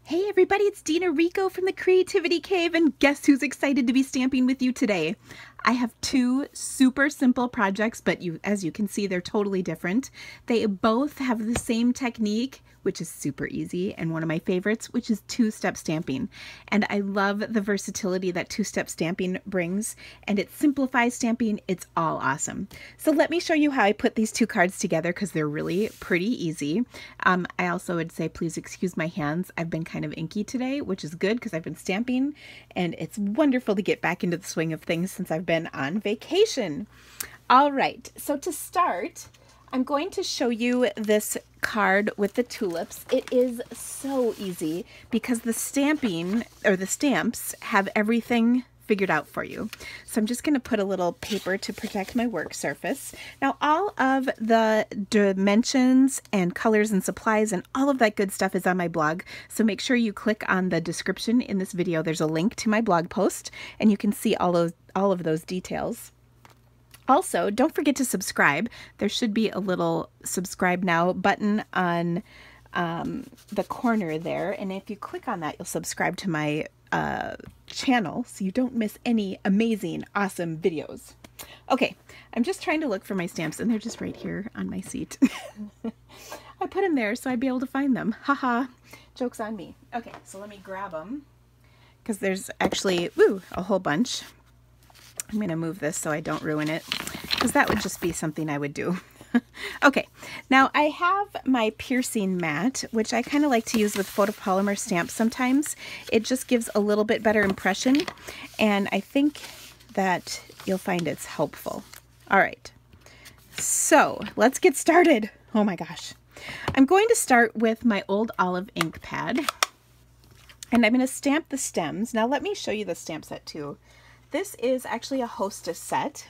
Hey everybody, it's Dina Rico from the Creativity Cave, and guess who's excited to be stamping with you today? I have two super simple projects, but as you can see, they're totally different. They both have the same technique, which is super easy, and one of my favorites, which is two-step stamping. And I love the versatility that two-step stamping brings, and it simplifies stamping. It's all awesome. So let me show you how I put these two cards together because they're really pretty easy. I also would say please excuse my hands. I've been kind of inky today, which is good because I've been stamping, and it's wonderful to get back into the swing of things since I've been on vacation. All right, so to start, I'm going to show you this card with the tulips. It is so easy because the stamping or the stamps have everything figured out for you. So I'm just going to put a little paper to protect my work surface. Now all of the dimensions and colors and supplies and all of that good stuff is on my blog. So make sure you click on the description in this video. There's a link to my blog post and you can see all of those details. Also, don't forget to subscribe. There should be a little subscribe now button on the corner there. And if you click on that, you'll subscribe to my channel so you don't miss any amazing, awesome videos. Okay, I'm just trying to look for my stamps and they're just right here on my seat. I put them there so I'd be able to find them. Haha, joke's on me. Okay, so let me grab them because there's actually, a whole bunch. I'm going to move this so I don't ruin it because that would just be something I would do. Okay, now I have my piercing mat, which I kind of like to use with photopolymer stamps sometimes. It just gives a little bit better impression, and I think that you'll find it's helpful. All right, so let's get started. Oh my gosh. I'm going to start with my old olive ink pad, and I'm going to stamp the stems. Now let me show you the stamp set too. This is actually a hostess set.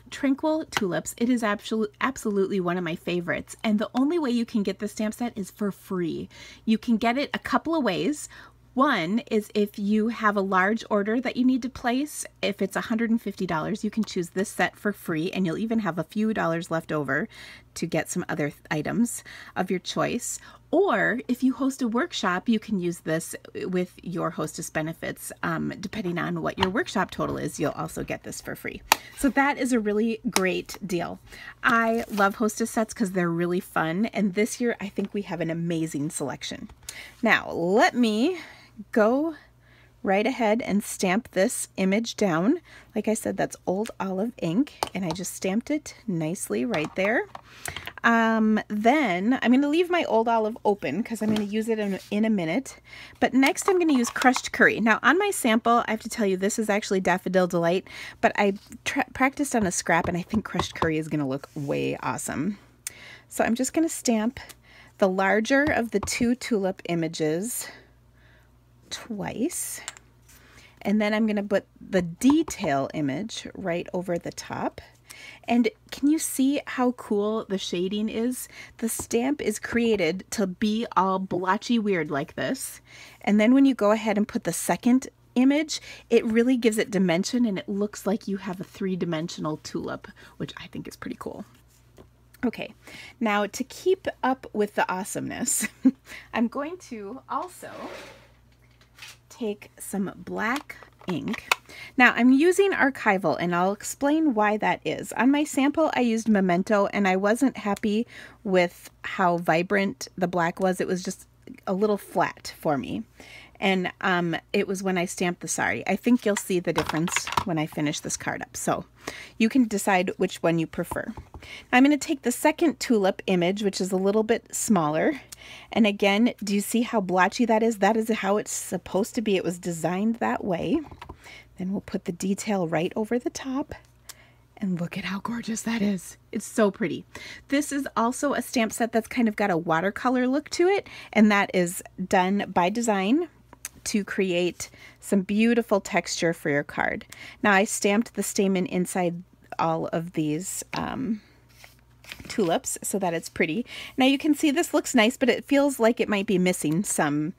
Tranquil Tulips. It is absolutely one of my favorites, and the only way you can get the stamp set is for free. You can get it a couple of ways. One is if you have a large order that you need to place. If it's $150, you can choose this set for free, and you'll even have a few dollars left over to get some other items of your choice. Or if you host a workshop, you can use this with your hostess benefits. Depending on what your workshop total is, you'll also get this for free. So that is a really great deal. I love hostess sets because they're really fun, and this year I think we have an amazing selection. Now let me go right ahead and stamp this image down. Like I said, that's old olive ink, and I just stamped it nicely right there. Then I'm going to leave my old olive open because I'm going to use it in a minute. But next I'm going to use crushed curry. Now on my sample, I have to tell you, this is actually Daffodil Delight, but I practiced on a scrap, and I think crushed curry is going to look way awesome. So I'm just going to stamp the larger of the two tulip images twice, and then I'm going to put the detail image right over the top. And can you see how cool the shading is? The stamp is created to be all blotchy weird like this, and then when you go ahead and put the second image, it really gives it dimension, and it looks like you have a three-dimensional tulip, which I think is pretty cool. Okay, now to keep up with the awesomeness, I'm going to also take some black ink. Now I'm using archival, and I'll explain why that is. On my sample I used Memento, and I wasn't happy with how vibrant the black was. It was just a little flat for me. And it was when I stamped the sari. I think you'll see the difference when I finish this card up. So you can decide which one you prefer. I'm going to take the second tulip image, which is a little bit smaller. And again, do you see how blotchy that is? That is how it's supposed to be. It was designed that way. Then we'll put the detail right over the top. And look at how gorgeous that is. It's so pretty. This is also a stamp set that's kind of got a watercolor look to it. And that is done by design to create some beautiful texture for your card. Now I stamped the stamen inside all of these tulips so that it's pretty. Now you can see this looks nice, but it feels like it might be missing some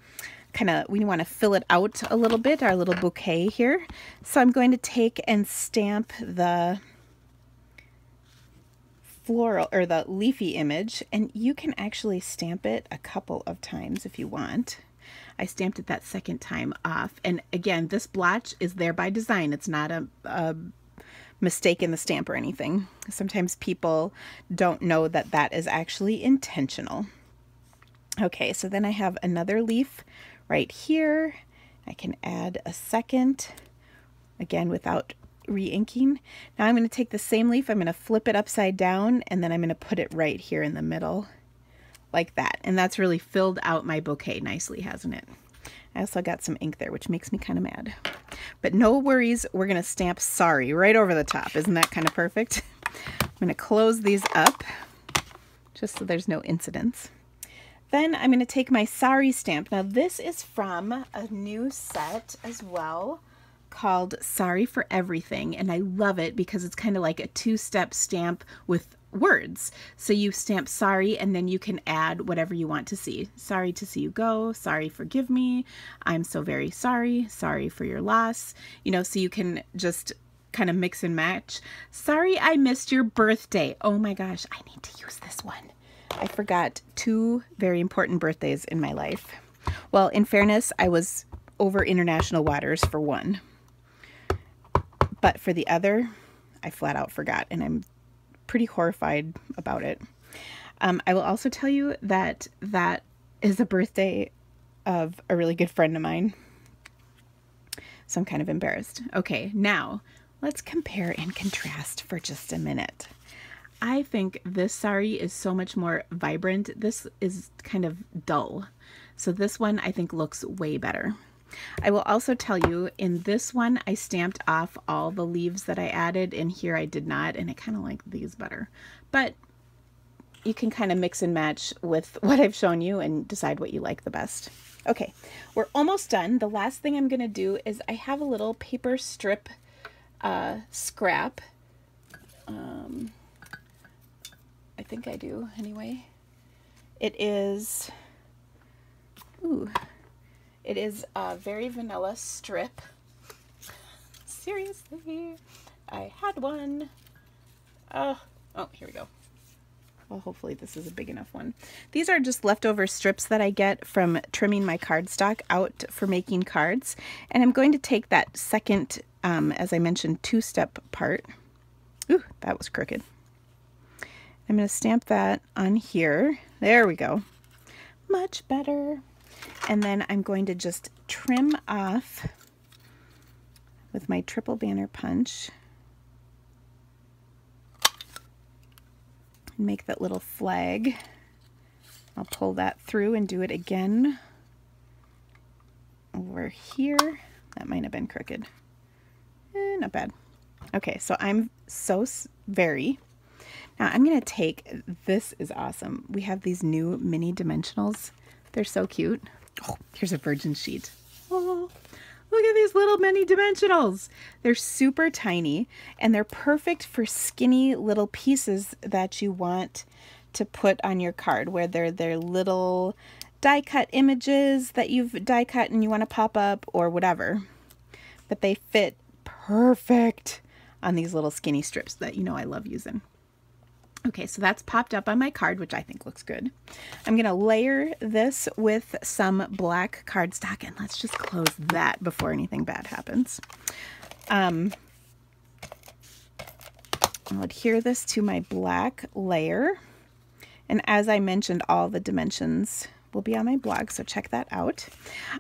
kind of, we want to fill it out a little bit, our little bouquet here. So I'm going to take and stamp the floral or the leafy image, and you can actually stamp it a couple of times if you want. I stamped it that second time off. And again, this blotch is there by design. It's not a mistake in the stamp or anything. Sometimes people don't know that that is actually intentional. Okay, so then I have another leaf right here. I can add a second, again, without re-inking. Now I'm going to take the same leaf, I'm going to flip it upside down, and then I'm going to put it right here in the middle, like that. And that's really filled out my bouquet nicely, hasn't it? I also got some ink there, which makes me kind of mad. But no worries, we're going to stamp sorry right over the top. Isn't that kind of perfect? I'm going to close these up, just so there's no incidents. Then I'm going to take my sorry stamp. Now this is from a new set as well called Sorry for Everything, and I love it because it's kind of like a two-step stamp with words. So you stamp sorry and then you can add whatever you want to see. Sorry to see you go, sorry forgive me, I'm so very sorry, sorry for your loss, you know, so you can just kind of mix and match. Sorry I missed your birthday. Oh my gosh, I need to use this one. I forgot 2 very important birthdays in my life. Well, in fairness, I was over international waters for one. But for the other, I flat out forgot, and I'm pretty horrified about it. I will also tell you that that is a birthday of a really good friend of mine. So I'm kind of embarrassed. Okay, now let's compare and contrast for just a minute. I think this sorry is so much more vibrant. This is kind of dull. So this one I think looks way better. I will also tell you, in this one, I stamped off all the leaves that I added, and here I did not, and I kind of like these better. But you can kind of mix and match with what I've shown you and decide what you like the best. Okay, we're almost done. The last thing I'm going to do is I have a little paper strip scrap. I think I do, anyway. It is... Ooh. It is a very vanilla strip. Seriously, I had one. Oh, here we go. Well, hopefully this is a big enough one. These are just leftover strips that I get from trimming my cardstock out for making cards. And I'm going to take that second, as I mentioned, 2-step part. Ooh, that was crooked. I'm going to stamp that on here. There we go. Much better. And then I'm going to just trim off with my triple banner punch and make that little flag. I'll pull that through and do it again over here. That might have been crooked. Not bad. Okay, so I'm so very. Now I'm going to take, this is awesome. We have these new mini dimensionals. They're so cute. Oh, here's a virgin sheet. Oh, look at these little mini dimensionals. They're super tiny and they're perfect for skinny little pieces that you want to put on your card, where they're little die cut images that you've die cut and you want to pop up or whatever. But they fit perfect on these little skinny strips that you know I love using. Okay, so that's popped up on my card, which I think looks good. I'm going to layer this with some black cardstock, and let's just close that before anything bad happens. I'll adhere this to my black layer, and as I mentioned, all the dimensions will be on my blog, so check that out.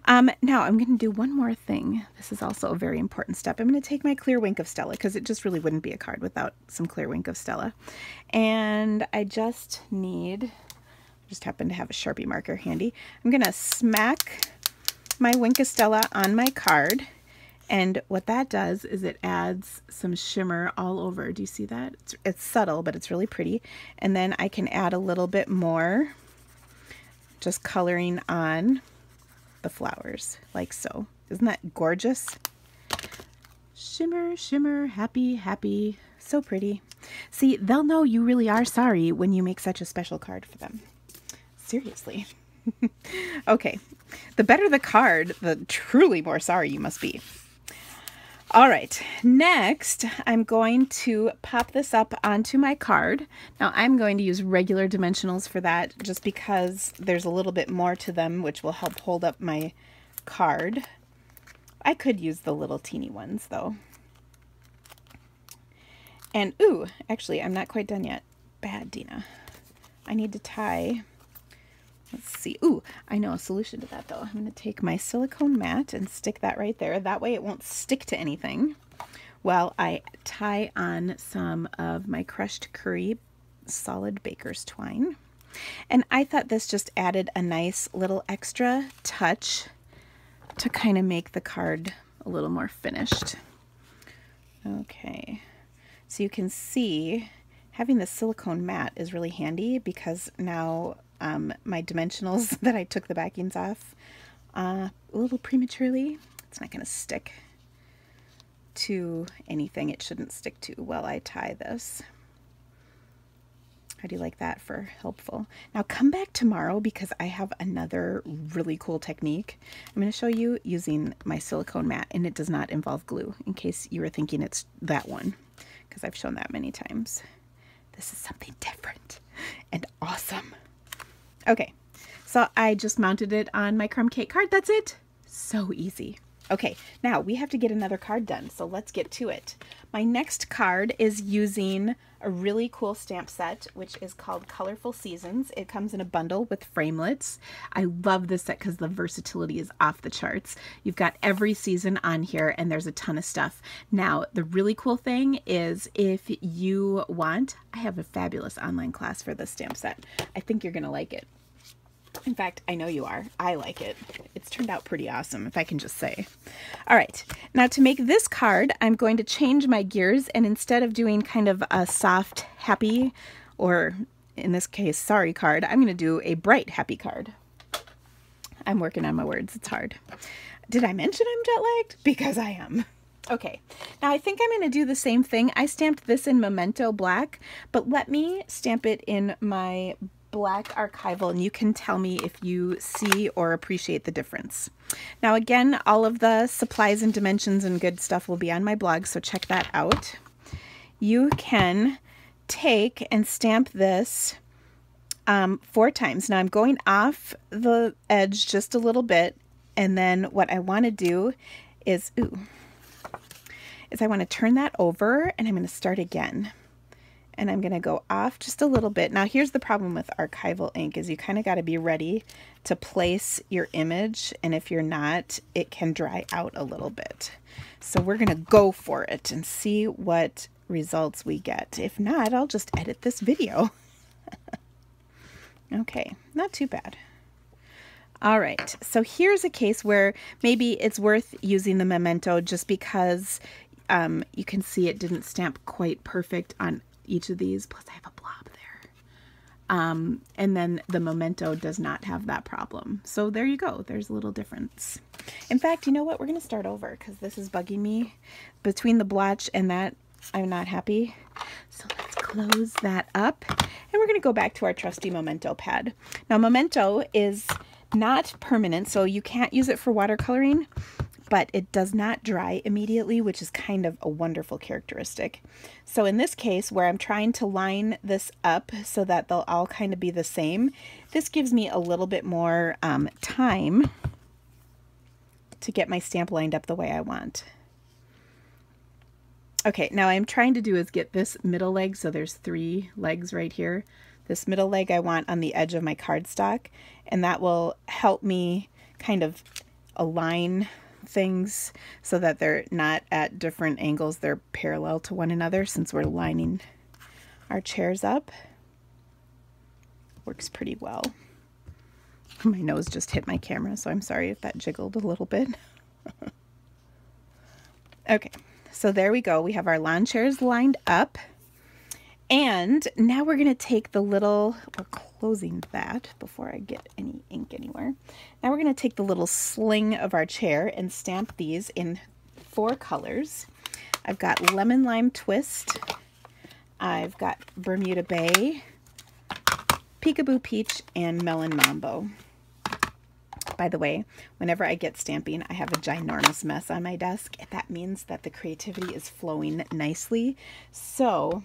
Now I'm going to do one more thing. This is also a very important step. I'm going to take my clear Wink of Stella, because it just really wouldn't be a card without some clear Wink of Stella. And I just happen to have a Sharpie marker handy. I'm going to smack my Wink of Stella on my card, and what that does is it adds some shimmer all over. Do you see that? It's subtle, but it's really pretty. And then I can add a little bit more, just coloring on the flowers like so. Isn't that gorgeous? Shimmer, shimmer, happy, happy, so pretty. See, they'll know you really are sorry when you make such a special card for them. Seriously. Okay, the better the card, the truly more sorry you must be. All right, next I'm going to pop this up onto my card. Now I'm going to use regular dimensionals for that just because there's a little bit more to them, which will help hold up my card. I could use the little teeny ones though. And ooh, actually I'm not quite done yet. Bad, Dina. I need to tie, let's see. Ooh, I know a solution to that though. I'm going to take my silicone mat and stick that right there. That way it won't stick to anything while I tie on some of my crushed curry solid baker's twine. And I thought this just added a nice little extra touch to kind of make the card a little more finished. Okay, so you can see having the silicone mat is really handy because now my dimensionals that I took the backings off a little prematurely, it's not going to stick to anything it shouldn't stick to while I tie this. How do you like that for helpful? Now come back tomorrow because I have another really cool technique. I'm going to show you using my silicone mat, and it does not involve glue, in case you were thinking it's that one, because I've shown that many times. This is something different and awesome. Okay, so I just mounted it on my crumb cake card. That's it. So easy. Okay, now we have to get another card done, so let's get to it. My next card is using a really cool stamp set, which is called Colorful Seasons. It comes in a bundle with framelits. I love this set because the versatility is off the charts. You've got every season on here, and there's a ton of stuff. Now, the really cool thing is if you want, I have a fabulous online class for this stamp set. I think you're going to like it. In fact, I know you are. I like it. It's turned out pretty awesome, if I can just say. All right, now to make this card, I'm going to change my gears, and instead of doing kind of a soft, happy, or in this case, sorry card, I'm going to do a bright, happy card. I'm working on my words. It's hard. Did I mention I'm jet-lagged? Because I am. Okay, now I think I'm going to do the same thing. I stamped this in Memento Black, but let me stamp it in my black archival, and you can tell me if you see or appreciate the difference. Now again, all of the supplies and dimensions and good stuff will be on my blog, so check that out. You can take and stamp this 4 times. Now I'm going off the edge just a little bit, and then what I want to do is, I want to turn that over, and I'm going to start again. And I'm going to go off just a little bit. Now here's the problem with archival ink is you kind of got to be ready to place your image, and if you're not, it can dry out a little bit. So we're going to go for it and see what results we get. If not, I'll just edit this video. Okay, not too bad. All right, so here's a case where maybe it's worth using the Memento just because you can see it didn't stamp quite perfect on each of these, plus I have a blob there. And then the Memento does not have that problem. So there you go. There's a little difference. In fact, you know what? We're going to start over because this is bugging me. Between the blotch and that, I'm not happy. So let's close that up. And we're going to go back to our trusty Memento pad. Now, Memento is not permanent, so you can't use it for watercoloring, but it does not dry immediately, which is kind of a wonderful characteristic. So in this case, where I'm trying to line this up so that they'll all kind of be the same, this gives me a little bit more time to get my stamp lined up the way I want. Okay, now I'm trying to do is get this middle leg, so there's 3 legs right here. This middle leg I want on the edge of my cardstock, and that will help me kind of align things so that they're not at different angles. They're parallel to one another since we're lining our chairs up. Works pretty well. My nose just hit my camera, so I'm sorry if that jiggled a little bit. Okay, so there we go. We have our lawn chairs lined up. And now we're going to take the little, we're closing that before I get any ink anywhere. Now we're going to take the little sling of our chair and stamp these in 4 colors. I've got Lemon Lime Twist, I've got Bermuda Bay, Peekaboo Peach, and Melon Mambo. By the way, whenever I get stamping, I have a ginormous mess on my desk. That means that the creativity is flowing nicely. So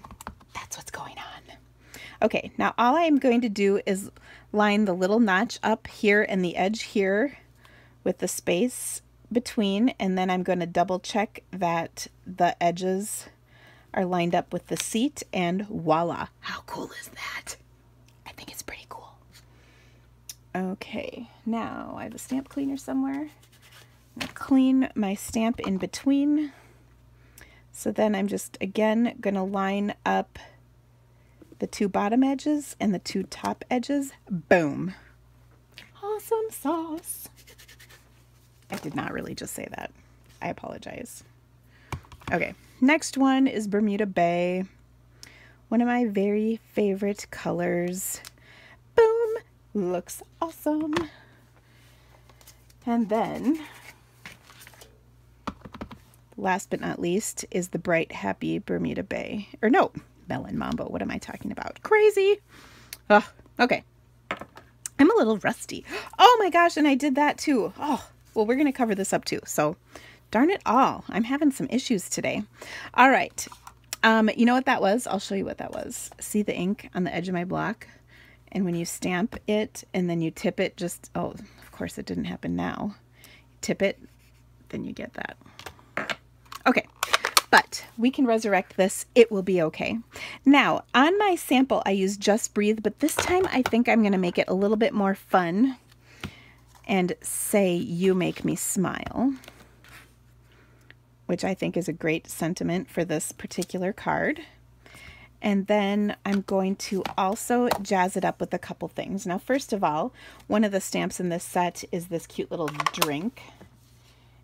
that's what's going on. Okay, now all I'm going to do is line the little notch up here and the edge here with the space between, and then I'm going to double check that the edges are lined up with the seat, and voila. How cool is that? I think it's pretty cool. Okay, now I have a stamp cleaner somewhere. I'm going to clean my stamp in between. So then I'm just, again, going to line up the two bottom edges and the two top edges. Boom. Awesome sauce. I did not really just say that. I apologize. Okay, next one is Bermuda Bay. One of my very favorite colors. Boom. Looks awesome. And then, last but not least, is the Bright Happy Bermuda Bay. Or no, Melon Mambo. What am I talking about? Crazy. Oh, okay. I'm a little rusty. Oh my gosh, and I did that too. Oh, well, we're going to cover this up too. So, darn it all. I'm having some issues today. All right. You know what that was? I'll show you what that was. See the ink on the edge of my block? And when you stamp it and then you tip it, just, oh, of course it didn't happen now. You tip it, then you get that. Okay, but we can resurrect this. It will be okay. Now, on my sample, I used Just Breathe, but this time I think I'm going to make it a little bit more fun and say, "You make me smile," which I think is a great sentiment for this particular card. And then I'm going to also jazz it up with a couple things. Now, first of all, one of the stamps in this set is this cute little drink.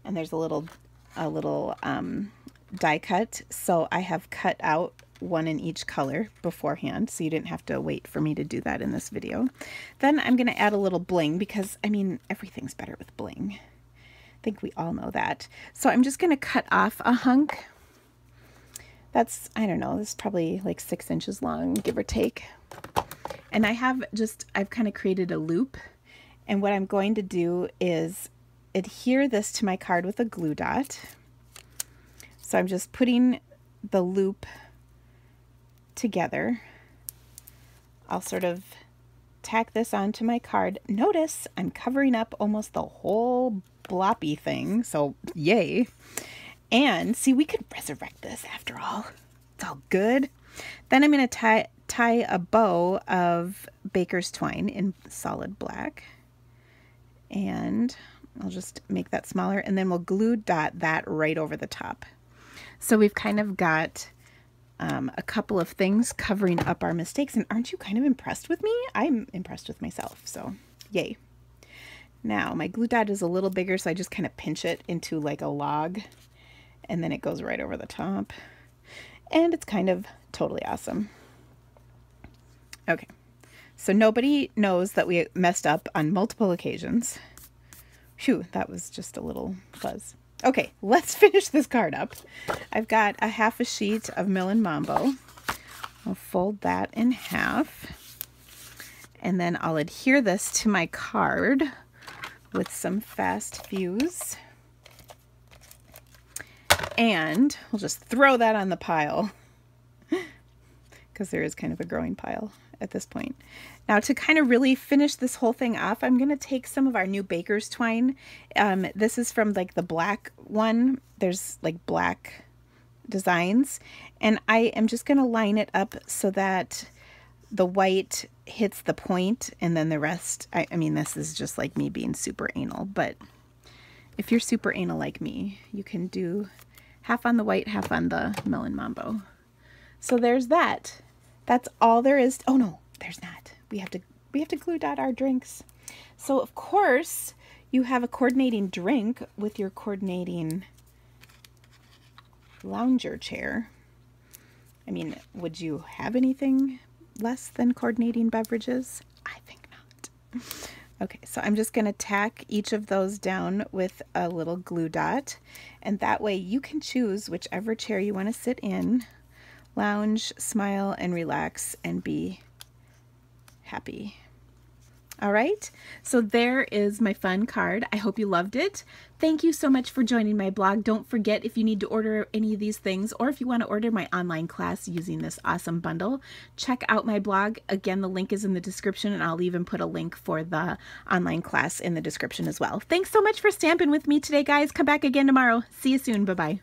And there's a little die cut. So I have cut out one in each color beforehand, so you didn't have to wait for me to do that in this video. Then I'm going to add a little bling because, I mean, everything's better with bling. I think we all know that. So I'm just going to cut off a hunk. That's, I don't know, this is probably like 6 inches long, give or take. And I've kind of created a loop. And what I'm going to do is adhere this to my card with a glue dot. So I'm just putting the loop together. I'll sort of tack this onto my card. Notice I'm covering up almost the whole bloppy thing, so yay. And see, we could resurrect this after all. It's all good. Then I'm going to tie a bow of baker's twine in solid black. And I'll just make that smaller, and then we'll glue dot that right over the top. So we've kind of got a couple of things covering up our mistakes. And aren't you kind of impressed with me? I'm impressed with myself, so yay. Now my glue dot is a little bigger, so I just kind of pinch it into like a log. And then it goes right over the top. And it's kind of totally awesome. Okay, so nobody knows that we messed up on multiple occasions. Phew, that was just a little fuzz. Okay, let's finish this card up. I've got a half a sheet of Melon Mambo. I'll fold that in half. And then I'll adhere this to my card with some fast fuse. And we'll just throw that on the pile because there is kind of a growing pile at this point. Now, to kind of really finish this whole thing off, I'm going to take some of our new baker's twine. This is from like the black one. There's like black designs, and I am just going to line it up so that the white hits the point, and then the rest, I mean, this is just like me being super anal, but if you're super anal like me, you can do half on the white, half on the Melon Mambo. So there's that. That's all there is. Oh no, there's not. We have to glue dot our drinks. So of course you have a coordinating drink with your coordinating lounger chair. I mean, would you have anything less than coordinating beverages? I think not. Okay, so I'm just going to tack each of those down with a little glue dot, and that way you can choose whichever chair you want to sit in, lounge, smile, and relax, and be happy. All right, so there is my fun card. I hope you loved it. Thank you so much for joining my blog. Don't forget, if you need to order any of these things, or if you want to order my online class using this awesome bundle, check out my blog. Again, the link is in the description, and I'll even put a link for the online class in the description as well. Thanks so much for stamping with me today, guys. Come back again tomorrow. See you soon. Bye-bye.